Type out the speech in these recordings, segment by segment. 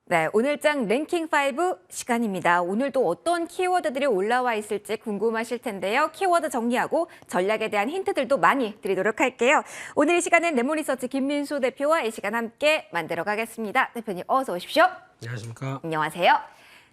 네, 오늘장 랭킹 5 시간입니다. 오늘도 어떤 키워드들이 올라와 있을지 궁금하실 텐데요. 키워드 정리하고 전략에 대한 힌트들도 많이 드리도록 할게요. 오늘 이 시간은 네모리서치 김민수 대표와 이 시간 함께 만들어 가겠습니다. 대표님 어서 오십시오. 안녕하십니까. 안녕하세요.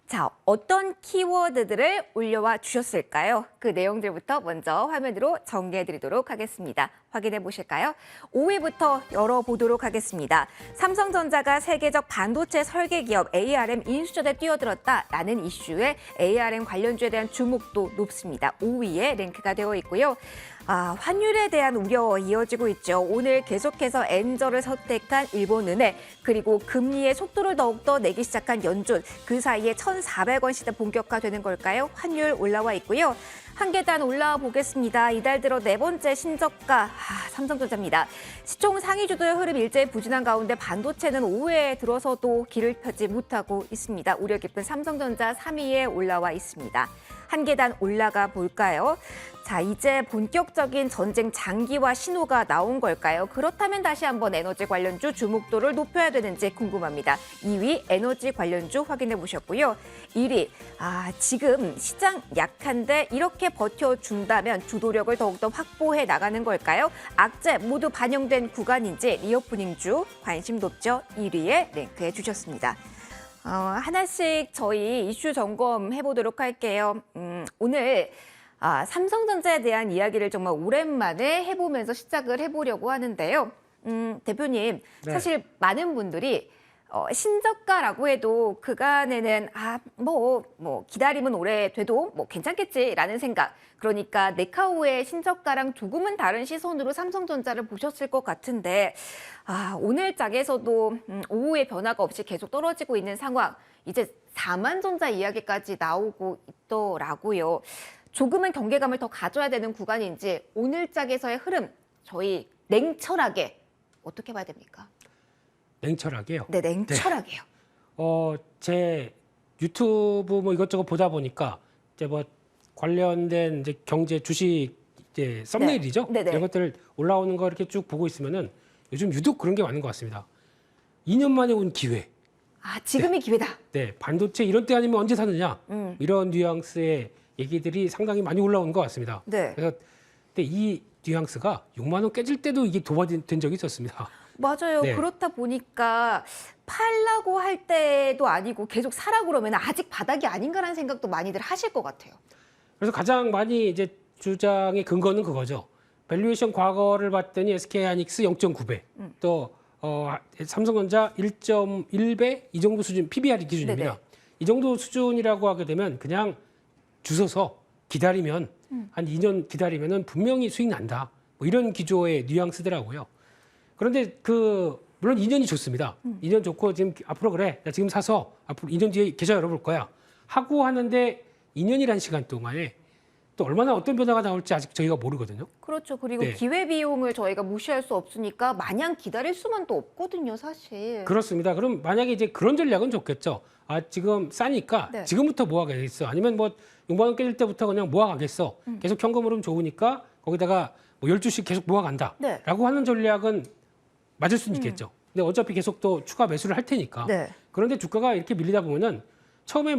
자, 어떤 키워드들을 올려와 주셨을까요? 그 내용들부터 먼저 화면으로 정리해 드리도록 하겠습니다. 확인해 보실까요? 5위부터 열어보도록 하겠습니다. 삼성전자가 세계적 반도체 설계 기업 ARM 인수전에 뛰어들었다라는 이슈에 ARM 관련주에 대한 주목도 높습니다. 5위에 랭크가 되어 있고요. 환율에 대한 우려 이어지고 있죠. 오늘 계속해서 엔저를 선택한 일본은행, 그리고 금리의 속도를 더욱더 내기 시작한 연준, 그 사이에 1,400원 시대 본격화되는 걸까요? 환율 올라와 있고요. 한 계단 올라와 보겠습니다. 이달 들어 네 번째 신저가 삼성전자입니다. 시총 상위주도의 흐름 일제히 부진한 가운데 반도체는 5회에 들어서도 길을 펴지 못하고 있습니다. 우려 깊은 삼성전자 3위에 올라와 있습니다. 한 계단 올라가 볼까요? 자, 이제 본격적인 전쟁 장기화 신호가 나온 걸까요? 그렇다면 다시 한번 에너지 관련주 주목도를 높여야 되는지 궁금합니다. 2위 에너지 관련주 확인해 보셨고요. 1위, 지금 시장 약한데 이렇게 버텨준다면 주도력을 더욱더 확보해 나가는 걸까요? 악재 모두 반영된 구간인지 리오프닝주 관심 높죠? 1위에 랭크해 주셨습니다. 하나씩 저희 이슈 점검해 보도록 할게요. 오늘 삼성전자에 대한 이야기를 정말 오랜만에 해보면서 시작을 해보려고 하는데요. 대표님, 네. 사실 많은 분들이 신저가라고 해도 그간에는 기다림은 오래돼도 뭐 괜찮겠지라는 생각. 그러니까 네카오의 신저가랑 조금은 다른 시선으로 삼성전자를 보셨을 것 같은데 오늘 짝에서도 오후에 변화가 없이 계속 떨어지고 있는 상황. 이제 4만전자 이야기까지 나오고 있더라고요. 조금은 경계감을 더 가져야 되는 구간인지 오늘 짝에서의 흐름 저희 냉철하게 어떻게 봐야 됩니까? 냉철하게요. 네, 냉철하게요. 제 유튜브 뭐 이것저것 보다 보니까 이제 뭐 관련된 이제 경제 주식 이제 썸네일이죠. 네. 이런 것들 올라오는 거 이렇게 쭉 보고 있으면은 요즘 유독 그런 게 많은 것 같습니다. 2년 만에 온 기회. 지금이 기회다. 네, 반도체 이런 때 아니면 언제 사느냐. 이런 뉘앙스의 얘기들이 상당히 많이 올라오는 것 같습니다. 네. 그래서 근데 이 뉘앙스가 6만 원 깨질 때도 이게 도발된 적이 있었습니다. 맞아요. 네. 그렇다 보니까 팔라고 할 때도 아니고 계속 사라고 그러면 아직 바닥이 아닌가라는 생각도 많이들 하실 것 같아요. 그래서 가장 많이 이제 주장의 근거는 그거죠. 밸류에이션 과거를 봤더니 SK하이닉스 0.9배, 또 삼성전자 1.1배 이 정도 수준, PBR 기준입니다. 네네. 이 정도 수준이라고 하게 되면 그냥 주워서 기다리면 한 2년 기다리면은 분명히 수익 난다. 뭐 이런 기조의 뉘앙스더라고요. 그런데 물론 2년이 좋습니다. 2년 좋고 지금 앞으로 그래. 나 지금 사서 앞으로 2년 뒤에 계좌 열어볼 거야. 하고 하는데 2년이라는 시간 동안에 또 얼마나 어떤 변화가 나올지 아직 저희가 모르거든요. 그렇죠. 그리고 네. 기회비용을 저희가 무시할 수 없으니까 마냥 기다릴 수만 또 없거든요, 사실. 그렇습니다. 그럼 만약에 이제 그런 전략은 좋겠죠. 지금 싸니까 네. 지금부터 모아가겠어. 아니면 뭐 6만 원 깨질 때부터 그냥 모아가겠어. 계속 현금흐름 좋으니까 거기다가 뭐 12씩 계속 모아간다. 네. 라고 하는 전략은 맞을 수는 있겠죠. 근데 어차피 계속 또 추가 매수를 할 테니까. 네. 그런데 주가가 이렇게 밀리다 보면은 처음에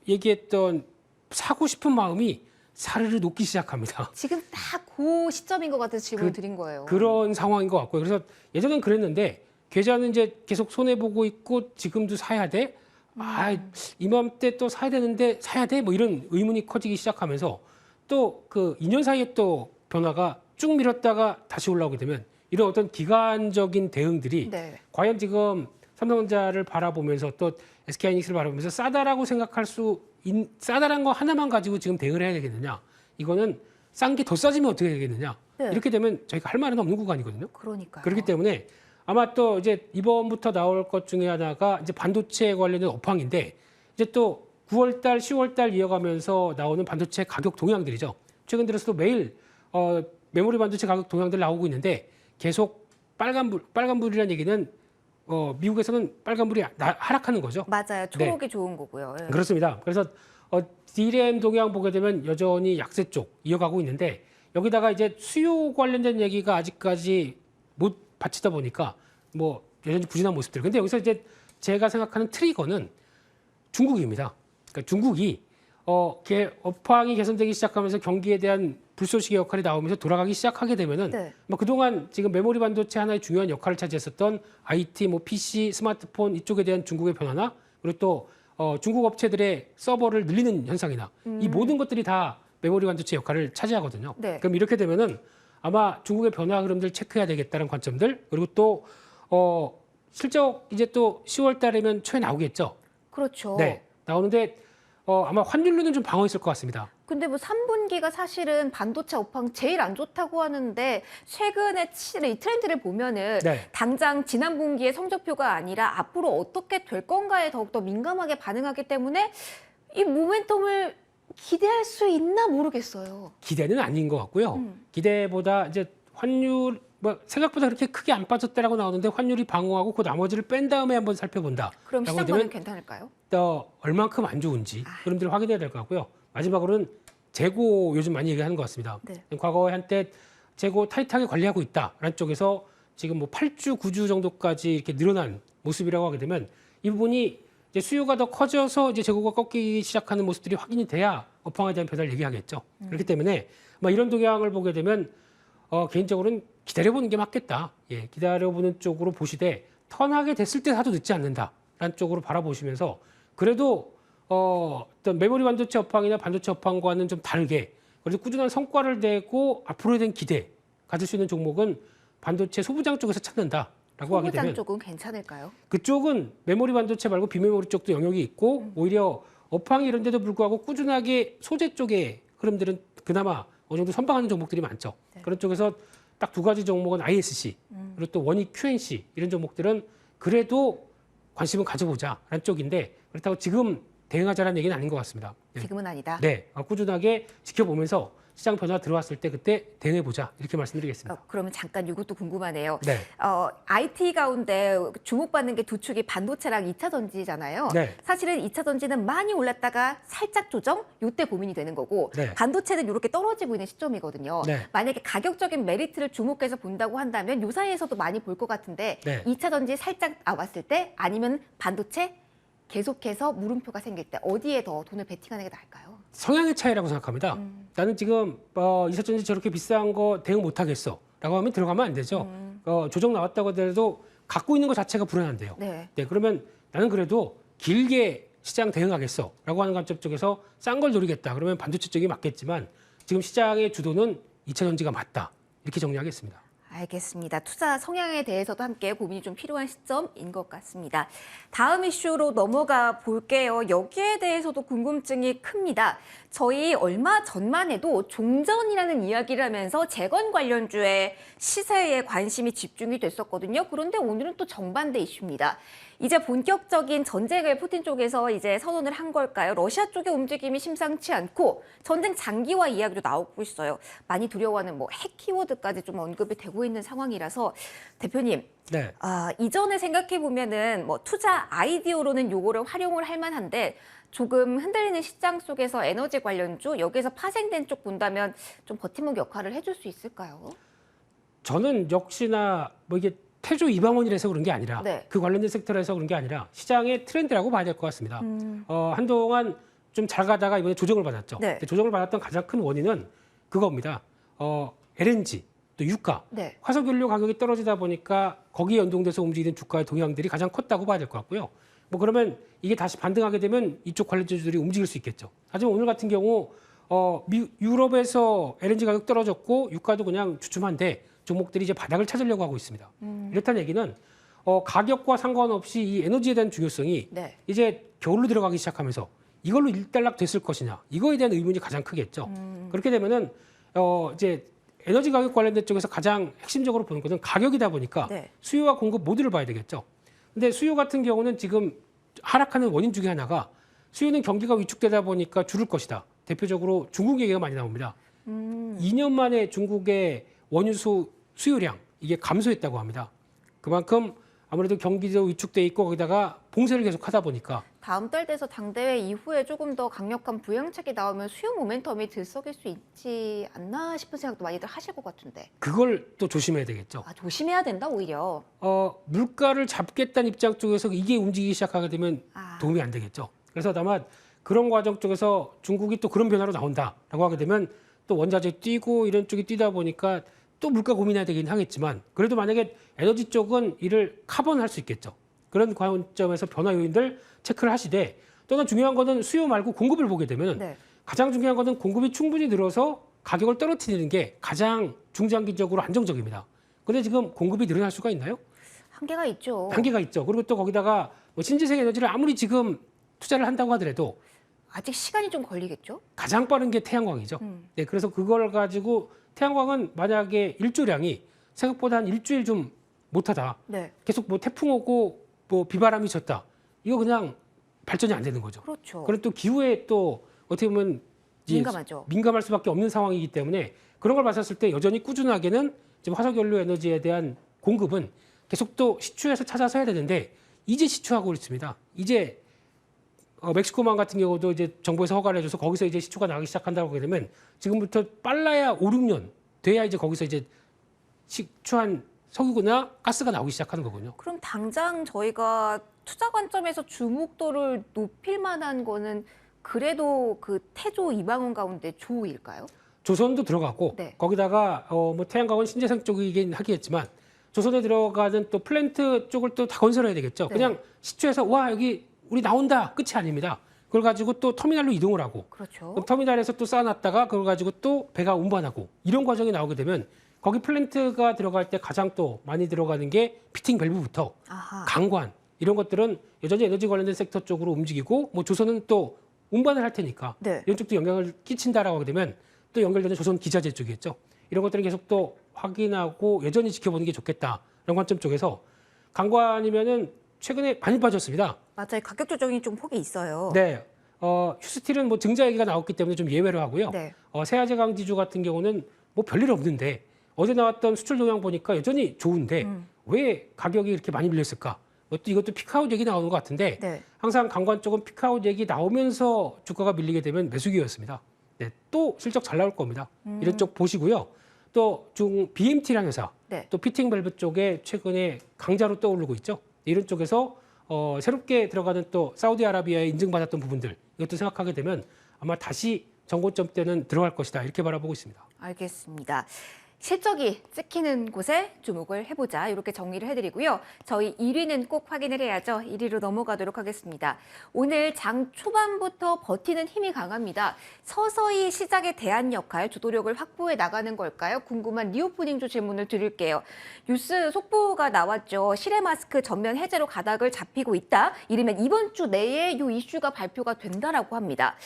얘기했던 사고 싶은 마음이 사르르 녹기 시작합니다. 지금 딱 그 시점인 것 같아서 질문을 드린 거예요. 그런 상황인 것 같고요. 그래서 예전엔 그랬는데 계좌는 이제 계속 손해 보고 있고 지금도 사야 돼. 이맘때 또 사야 되는데 사야 돼. 뭐 이런 의문이 커지기 시작하면서 또 그 2년 사이에 또 변화가 쭉 밀었다가 다시 올라오게 되면 이런 어떤 기간적인 대응들이 네. 과연 지금 삼성전자를 바라보면서 또 SK하이닉스를 바라보면서 싸다라고 생각할 싸다란 거 하나만 가지고 지금 대응을 해야 되겠느냐? 이거는 싼 게 더 싸지면 어떻게 되겠느냐? 네. 이렇게 되면 저희가 할 말은 없는 구간이거든요. 그러니까요. 그렇기 때문에 아마 또 이제 이번부터 나올 것 중에 하나가 이제 반도체 관련된 업황인데 이제 또 9월달, 10월달 이어가면서 나오는 반도체 가격 동향들이죠. 최근 들어서도 매일 메모리 반도체 가격 동향들 나오고 있는데 계속 빨간불이라는 얘기는 미국에서는 빨간불이 하락하는 거죠. 맞아요. 초록이 좋은 거고요. 예. 그렇습니다. 그래서 D램 동향 보게 되면 여전히 약세 쪽 이어가고 있는데 여기다가 이제 수요 관련된 얘기가 아직까지 못 받치다 보니까 뭐 여전히 부진한 모습들. 근데 여기서 이제 제가 생각하는 트리거는 중국입니다. 그러니까 중국이 업황이 개선되기 시작하면서 경기에 대한 불쏘시개 역할이 나오면서 돌아가기 시작하게 되면은 네. 뭐 그동안 지금 메모리 반도체 하나의 중요한 역할을 차지했었던 IT, 뭐 PC, 스마트폰 이쪽에 대한 중국의 변화나 그리고 또 중국 업체들의 서버를 늘리는 현상이나 이 모든 것들이 다 메모리 반도체 역할을 차지하거든요. 네. 그럼 이렇게 되면은 아마 중국의 변화 흐름들 체크해야 되겠다는 관점들 그리고 또 실적 이제 또 10월 달이면 초에 나오겠죠. 그렇죠. 네, 나오는데 아마 환율로는 좀 방어 있을 것 같습니다. 근데 뭐 3분기가 사실은 반도체 업황 제일 안 좋다고 하는데 최근에 이 트렌드를 보면은 네. 당장 지난 분기의 성적표가 아니라 앞으로 어떻게 될 건가에 더욱더 민감하게 반응하기 때문에 이 모멘텀을 기대할 수 있나 모르겠어요. 기대는 아닌 것 같고요. 기대보다 이제 환율 뭐 생각보다 그렇게 크게 안 빠졌다라고 나오는데 환율이 방어하고 그 나머지를 뺀 다음에 한번 살펴본다. 그럼 라고 시장 되면 반응 괜찮을까요? 또 얼만큼 안 좋은지 그런들 확인해야 될 것 같고요. 마지막으로는 재고 요즘 많이 얘기하는 것 같습니다. 네. 과거에 한때 재고 타이트하게 관리하고 있다라는 쪽에서 지금 뭐 8주, 9주 정도까지 이렇게 늘어난 모습이라고 하게 되면 이 부분이 이제 수요가 더 커져서 이제 재고가 꺾이기 시작하는 모습들이 확인이 돼야 업황에 대한 변화를 얘기하겠죠. 그렇기 때문에 막 이런 동향을 보게 되면 개인적으로는 기다려보는 게 맞겠다. 예, 기다려보는 쪽으로 보시되 턴하게 됐을 때 사도 늦지 않는다라는 쪽으로 바라보시면서 그래도 어떤 메모리 반도체 업황이나 반도체 업황과는 좀 다르게 그래도 꾸준한 성과를 내고 앞으로에 대한 기대 가질 수 있는 종목은 반도체 소부장 쪽에서 찾는다라고 하게 소부장 되면 쪽은 괜찮을까요? 그쪽은 메모리 반도체 말고 비메모리 쪽도 영역이 있고 오히려 업황이 이런 데도 불구하고 꾸준하게 소재 쪽의 흐름들은 그나마 어느 정도 선방하는 종목들이 많죠. 네. 그런 쪽에서 딱 두 가지 종목은 ISC 그리고 또 원익 QNC 이런 종목들은 그래도 관심을 가져보자라는 쪽인데 그렇다고 지금 대응하자라는 얘기는 아닌 것 같습니다. 네. 지금은 아니다. 네, 꾸준하게 지켜보면서 시장 변화 들어왔을 때 그때 대응해보자 이렇게 말씀드리겠습니다. 그러면 잠깐 이것도 궁금하네요. 네. IT 가운데 주목받는 게 두 축이 반도체랑 2차 전지잖아요. 네. 사실은 2차 전지는 많이 올랐다가 살짝 조정, 요때 고민이 되는 거고 네. 반도체는 이렇게 떨어지고 있는 시점이거든요. 네. 만약에 가격적인 메리트를 주목해서 본다고 한다면 요 사이에서도 많이 볼 것 같은데 네. 2차 전지 살짝 왔을 때 아니면 반도체 계속해서 물음표가 생길 때 어디에 더 돈을 베팅하는 게 나을까요? 성향의 차이라고 생각합니다. 나는 지금 이사전지 저렇게 비싼 거 대응 못하겠어 라고 하면 들어가면 안 되죠. 조정 나왔다고 하더라도 갖고 있는 것 자체가 불안한데요. 네. 네, 그러면 나는 그래도 길게 시장 대응하겠어 라고 하는 관점 쪽에서 싼 걸 노리겠다. 그러면 반도체 쪽이 맞겠지만 지금 시장의 주도는 2차 전지가 맞다. 이렇게 정리하겠습니다. 알겠습니다. 투자 성향에 대해서도 함께 고민이 좀 필요한 시점인 것 같습니다. 다음 이슈로 넘어가 볼게요. 여기에 대해서도 궁금증이 큽니다. 저희 얼마 전만 해도 종전이라는 이야기를 하면서 재건 관련주의 시세에 관심이 집중이 됐었거든요. 그런데 오늘은 또 정반대 이슈입니다. 이제 본격적인 전쟁을 푸틴 쪽에서 이제 선언을 한 걸까요? 러시아 쪽의 움직임이 심상치 않고 전쟁 장기화 이야기도 나오고 있어요. 많이 두려워하는 뭐 핵 키워드까지 좀 언급이 되고 있는 상황이라서 대표님, 네. 이전에 생각해 보면은 뭐 투자 아이디어로는 요거를 활용을 할 만한데 조금 흔들리는 시장 속에서 에너지 관련주 여기에서 파생된 쪽 본다면 좀 버팀목 역할을 해줄 수 있을까요? 저는 역시나 뭐 이게 태조 이방원이라서 그런 게 아니라 네. 그 관련된 섹터라서 그런 게 아니라 시장의 트렌드라고 봐야 될 것 같습니다. 한동안 좀 잘 가다가 이번에 조정을 받았죠. 네. 근데 조정을 받았던 가장 큰 원인은 그겁니다. LNG 또 유가, 네. 화석연료 가격이 떨어지다 보니까 거기에 연동돼서 움직이는 주가의 동향들이 가장 컸다고 봐야 될 것 같고요. 뭐 그러면 이게 다시 반등하게 되면 이쪽 관련주들이 움직일 수 있겠죠. 하지만 오늘 같은 경우 유럽에서 LNG 가격 떨어졌고 유가도 그냥 주춤한데 종목들이 이제 바닥을 찾으려고 하고 있습니다. 이렇다는 얘기는 가격과 상관없이 이 에너지에 대한 중요성이 네. 이제 겨울로 들어가기 시작하면서 이걸로 일단락 됐을 것이냐 이거에 대한 의문이 가장 크겠죠. 그렇게 되면은 이제 에너지 가격 관련된 쪽에서 가장 핵심적으로 보는 것은 가격이다 보니까 네. 수요와 공급 모두를 봐야 되겠죠. 근데 수요 같은 경우는 지금 하락하는 원인 중에 하나가 수요는 경기가 위축되다 보니까 줄을 것이다. 대표적으로 중국 얘기가 많이 나옵니다. 2년 만에 중국의 원유 수요량 이게 감소했다고 합니다. 그만큼 아무래도 경기도 위축돼 있고 거기다가 봉쇄를 계속 하다 보니까 다음 달 돼서 당대회 이후에 조금 더 강력한 부양책이 나오면 수요 모멘텀이 들썩일 수 있지 않나 싶은 생각도 많이들 하실 것 같은데. 그걸 또 조심해야 되겠죠. 아, 조심해야 된다 오히려. 물가를 잡겠다는 입장 쪽에서 이게 움직이기 시작하게 되면 도움이 안 되겠죠. 그래서 다만 그런 과정 쪽에서 중국이 또 그런 변화로 나온다라고 하게 되면 또 원자재 뛰고 이런 쪽이 뛰다 보니까 또 물가 고민해야 되긴 하겠지만 그래도 만약에 에너지 쪽은 이를 카본할 수 있겠죠. 그런 관점에서 변화 요인들 체크를 하시되 또 하나 중요한 거는 수요 말고 공급을 보게 되면 네. 가장 중요한 거는 공급이 충분히 늘어서 가격을 떨어뜨리는 게 가장 중장기적으로 안정적입니다. 그런데 지금 공급이 늘어날 수가 있나요? 한계가 있죠. 한계가 있죠. 그리고 또 거기다가 뭐 신재생 에너지를 아무리 지금 투자를 한다고 하더라도 아직 시간이 좀 걸리겠죠? 가장 빠른 게 태양광이죠. 네, 그래서 그걸 가지고 태양광은 만약에 일조량이 생각보다 한 일주일 좀 못하다. 네. 계속 뭐 태풍 오고 뭐 비바람이 쳤다. 이거 그냥 발전이 안 되는 거죠. 그렇죠. 그런 또 기후에 또 어떻게 보면 이제 민감하죠. 민감할 수밖에 없는 상황이기 때문에 그런 걸 봤었을 때 여전히 꾸준하게는 지금 화석연료 에너지에 대한 공급은 계속 또 시추에서 찾아서 해야 되는데 이제 시추하고 있습니다. 이제 멕시코만 같은 경우도 이제 정부에서 허가를 해줘서 거기서 이제 시추가 나기 시작한다고 하게 되면 지금부터 빨라야 5, 6년 돼야 이제 거기서 이제 시추한 석유나 가스가 나오기 시작하는 거군요. 그럼 당장 저희가 투자 관점에서 주목도를 높일 만한 거는 그래도 그 태조 이방원 가운데 조일까요? 조선도 들어가고 네. 거기다가 뭐 태양광은 신재생 쪽이긴 하겠지만 조선에 들어가는 또 플랜트 쪽을 또 다 건설해야 되겠죠. 네. 그냥 시추에서 와 여기 우리 나온다 끝이 아닙니다. 그걸 가지고 또 터미널로 이동을 하고 그렇죠. 그럼 터미널에서 또 쌓아놨다가 그걸 가지고 또 배가 운반하고 이런 과정이 나오게 되면 거기 플랜트가 들어갈 때 가장 또 많이 들어가는 게 피팅 밸브부터 아하. 강관 이런 것들은 여전히 에너지 관련된 섹터 쪽으로 움직이고 뭐 조선은 또 운반을 할 테니까 네. 이런 쪽도 영향을 끼친다라고 하게 되면 또 연결되는 조선 기자재 쪽이겠죠. 이런 것들은 계속 또 확인하고 여전히 지켜보는 게 좋겠다. 이런 관점 쪽에서 강관이면은 최근에 많이 빠졌습니다. 맞아요. 가격 조정이 좀 폭이 있어요. 네. 휴스틸은 뭐 증자 얘기가 나왔기 때문에 좀 예외로 하고요. 네. 세아제 강지주 같은 경우는 뭐 별일 없는데 어제 나왔던 수출 동향 보니까 여전히 좋은데 왜 가격이 이렇게 많이 밀렸을까? 이것도 피크아웃 얘기 나오는 것 같은데 네. 항상 강관 쪽은 피크아웃 얘기 나오면서 주가가 밀리게 되면 매수기였습니다. 네, 또 실적 잘 나올 겁니다. 이런 쪽 보시고요. 또 BMT라는 회사, 네. 또 피팅 밸브 쪽에 최근에 강자로 떠오르고 있죠. 이런 쪽에서 새롭게 들어가는 또 사우디아라비아에 인증받았던 부분들 이것도 생각하게 되면 아마 다시 정고점 때는 들어갈 것이다 이렇게 바라보고 있습니다. 알겠습니다. 실적이 찍히는 곳에 주목을 해보자 이렇게 정리를 해드리고요. 저희 1위는 꼭 확인을 해야죠. 1위로 넘어가도록 하겠습니다. 오늘 장 초반부터 버티는 힘이 강합니다. 서서히 시장에 대한 역할, 주도력을 확보해 나가는 걸까요? 궁금한 리오프닝주 질문을 드릴게요. 뉴스 속보가 나왔죠. 실외 마스크 전면 해제로 가닥을 잡히고 있다. 이르면 이번 주 내에 이 이슈가 발표가 된다라고 합니다.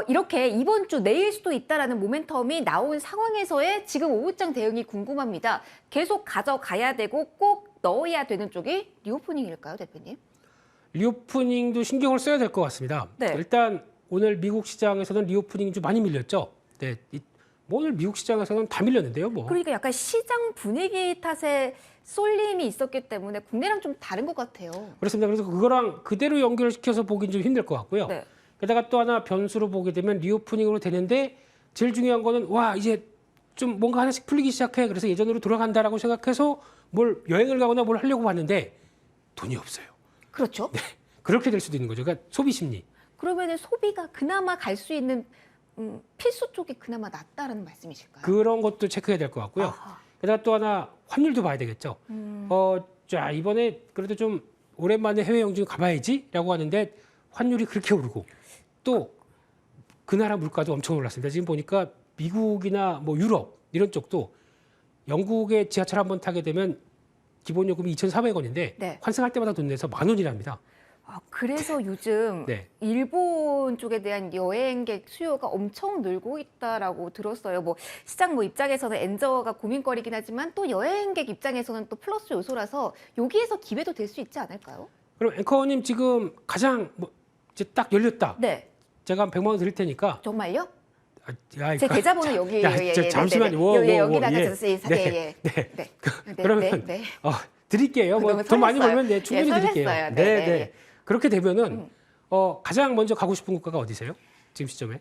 이렇게 이번 주 내일 수도 있다라는 모멘텀이 나온 상황에서의 지금 오후장 대응이 궁금합니다. 계속 가져가야 되고 꼭 넣어야 되는 쪽이 리오프닝일까요, 대표님? 리오프닝도 신경을 써야 될 것 같습니다. 네. 일단 오늘 미국 시장에서는 리오프닝 좀 많이 밀렸죠. 네, 뭐 오늘 미국 시장에서는 다 밀렸는데요. 뭐. 그러니까 약간 시장 분위기 탓에 쏠림이 있었기 때문에 국내랑 좀 다른 것 같아요. 그렇습니다. 그래서 그거랑 그대로 연결시켜서 보긴 좀 힘들 것 같고요. 네. 게다가 또 하나 변수로 보게 되면 리오프닝으로 되는데 제일 중요한 거는 와 이제 좀 뭔가 하나씩 풀리기 시작해. 그래서 예전으로 돌아간다라고 생각해서 뭘 여행을 가거나 뭘 하려고 봤는데 돈이 없어요. 그렇죠. 네, 그렇게 될 수도 있는 거죠. 그러니까 소비 심리. 그러면은 소비가 그나마 갈 수 있는 필수 쪽이 그나마 낫다라는 말씀이실까요? 그런 것도 체크해야 될 것 같고요. 아하. 게다가 또 하나 환율도 봐야 되겠죠. 자 이번에 그래도 좀 오랜만에 해외 영주 가봐야지라고 하는데 환율이 그렇게 오르고 또 그 나라 물가도 엄청 올랐습니다. 지금 보니까 미국이나 뭐 유럽 이런 쪽도 영국의 지하철 한번 타게 되면 기본 요금이 2,400원인데 네. 환승할 때마다 돈 내서 10,000원이랍니다. 그래서 요즘 네. 일본 쪽에 대한 여행객 수요가 엄청 늘고 있다라고 들었어요. 뭐 시장 입장에서는 엔저가 고민거리긴 하지만 또 여행객 입장에서는 또 플러스 요소라서 여기에서 기회도 될 수 있지 않을까요? 그럼 앵커님 지금 가장 이제 딱 열렸다. 네. 제가 한 100만 원 드릴 테니까. 정말요? 야, 제 계좌번호 여기 잠시만요. 여기다가 예. 네. 그러면 드릴게요. 뭐 너무 돈 많이 설렜어요. 벌면 충분히 예, 드릴게요. 설렜어요. 네. 그렇게 되면은 가장 먼저 가고 싶은 국가가 어디세요? 지금 시점에?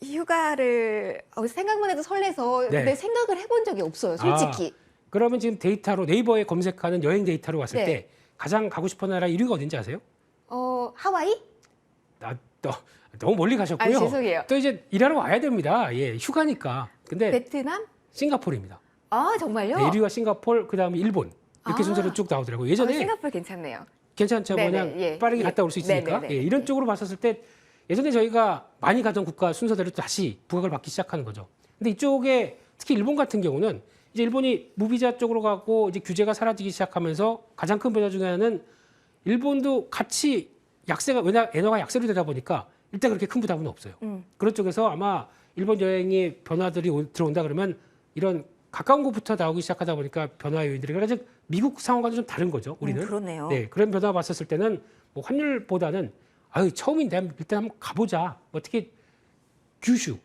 휴가를 생각만 해도 설레서 네. 근데 생각을 해본 적이 없어요, 솔직히. 그러면 지금 데이터로 네이버에 검색하는 여행 데이터로 왔을 네. 때 가장 가고 싶은 나라 1위가 어딘지 아세요? 하와이? 또 너무 멀리 가셨고요. 죄송해요. 또 이제 일하러 와야 됩니다. 예, 휴가니까. 근데 베트남? 싱가포르입니다. 아, 정말요? 네, 1위가 싱가포르, 그다음에 일본. 이렇게 순서로 쭉 나오더라고요. 예전에 싱가포르 괜찮네요. 괜찮죠. 네네, 그냥 예, 빠르게 예. 갔다 올 수 있으니까. 네네네. 예, 이런 쪽으로 봤었을 때 예전에 저희가 많이 가던 국가 순서대로 다시 부각을 받기 시작하는 거죠. 근데 이쪽에 특히 일본 같은 경우는 이제 일본이 무비자 쪽으로 가고 이제 규제가 사라지기 시작하면서 가장 큰 변화 중에 하나는 일본도 같이 약세가 엔화가 약세로 되다 보니까 일단 그렇게 큰 부담은 없어요. 그런 쪽에서 아마 일본 여행의 변화들이 들어온다 그러면 이런 가까운 곳부터 나오기 시작하다 보니까 변화 요인들이 그래서 미국 상황과는 좀 다른 거죠. 우리는. 그러네요. 네, 그런 변화 봤었을 때는 뭐 환율보다는 처음인데 일단 한번 가보자. 뭐 특히 규슈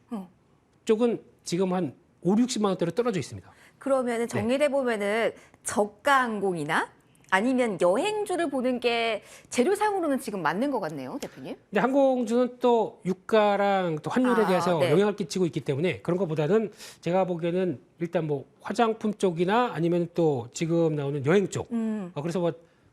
쪽은 지금 한 5, 60만 원대로 떨어져 있습니다. 그러면은 정리해 보면은 저가 항공이나 아니면 여행주를 보는 게 재료상으로는 지금 맞는 것 같네요, 대표님. 근데 항공주는 또 유가랑 또 환율에 대해서 네. 영향을 끼치고 있기 때문에 그런 것보다는 제가 보기에는 일단 뭐 화장품 쪽이나 아니면 또 지금 나오는 여행 쪽. 그래서 뭐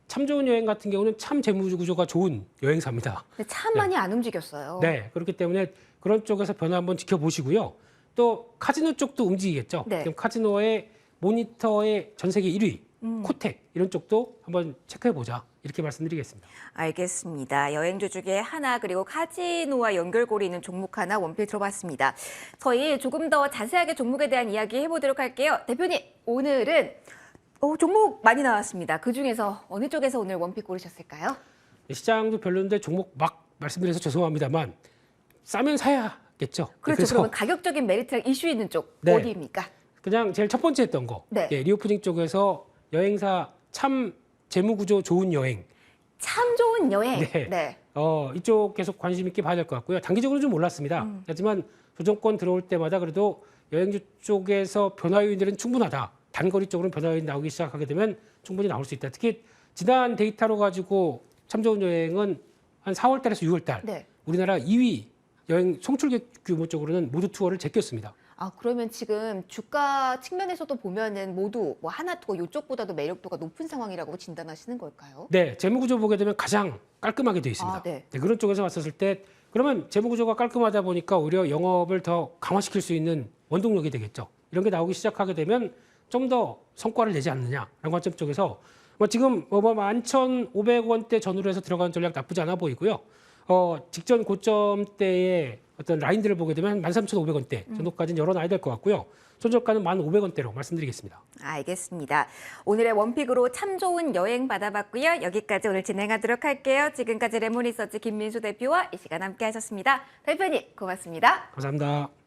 참 좋은 여행 같은 경우는 참 재무 구조가 좋은 여행사입니다. 근데 참 많이 안 움직였어요. 네, 그렇기 때문에 그런 쪽에서 변화 한번 지켜보시고요. 또 카지노 쪽도 움직이겠죠. 네. 지금 카지노의 모니터의 전 세계 1위, 코텍 이런 쪽도 한번 체크해보자 이렇게 말씀드리겠습니다. 알겠습니다. 여행주 중에 하나 그리고 카지노와 연결고리 있는 종목 하나 원필 들어봤습니다. 저희 조금 더 자세하게 종목에 대한 이야기 해보도록 할게요. 대표님, 오늘은 종목 많이 나왔습니다. 그중에서 어느 쪽에서 오늘 원픽 고르셨을까요? 시장도 별론데 종목 막 말씀드려서 죄송합니다만 싸면 사야겠죠. 그렇죠. 그래서 그러면 가격적인 메리트랑 이슈 있는 쪽 네. 어디입니까? 그냥 제일 첫 번째 했던 거. 네. 예, 리오프닝 쪽에서 여행사 참 재무구조 좋은 여행. 참 좋은 여행. 네. 이쪽 계속 관심 있게 봐야 될 것 같고요. 단기적으로 좀 몰랐습니다. 하지만 조정권 들어올 때마다 그래도 여행주 쪽에서 변화 요인들은 충분하다. 단거리 쪽으로는 변화 요인 나오기 시작하게 되면 충분히 나올 수 있다. 특히 지난 데이터로 가지고 참 좋은 여행은 한 4월 달에서 6월 달 네. 우리나라 2위 여행 송출객 규모 쪽으로는 모두 투어를 제꼈습니다. 그러면 지금 주가 측면에서도 보면은 모두 뭐 하나투어 이쪽보다도 매력도가 높은 상황이라고 진단하시는 걸까요? 네, 재무구조 보게 되면 가장 깔끔하게 되어 있습니다. 네. 그런 쪽에서 봤었을 때 그러면 재무구조가 깔끔하다 보니까 오히려 영업을 더 강화시킬 수 있는 원동력이 되겠죠. 이런 게 나오기 시작하게 되면 좀 더 성과를 내지 않느냐라는 관점 쪽에서 지금 11,500원대 전후로 해서 들어가는 전략 나쁘지 않아 보이고요. 직전 고점대의 어떤 라인들을 보게 되면 13,500원대 정도까지는 열어놔야 될 것 같고요. 손절가는 1,500원대로 말씀드리겠습니다. 알겠습니다. 오늘의 원픽으로 참 좋은 여행 받아봤고요. 여기까지 오늘 진행하도록 할게요. 지금까지 레몬리서치 김민수 대표와 이 시간 함께 하셨습니다. 대표님 고맙습니다. 감사합니다.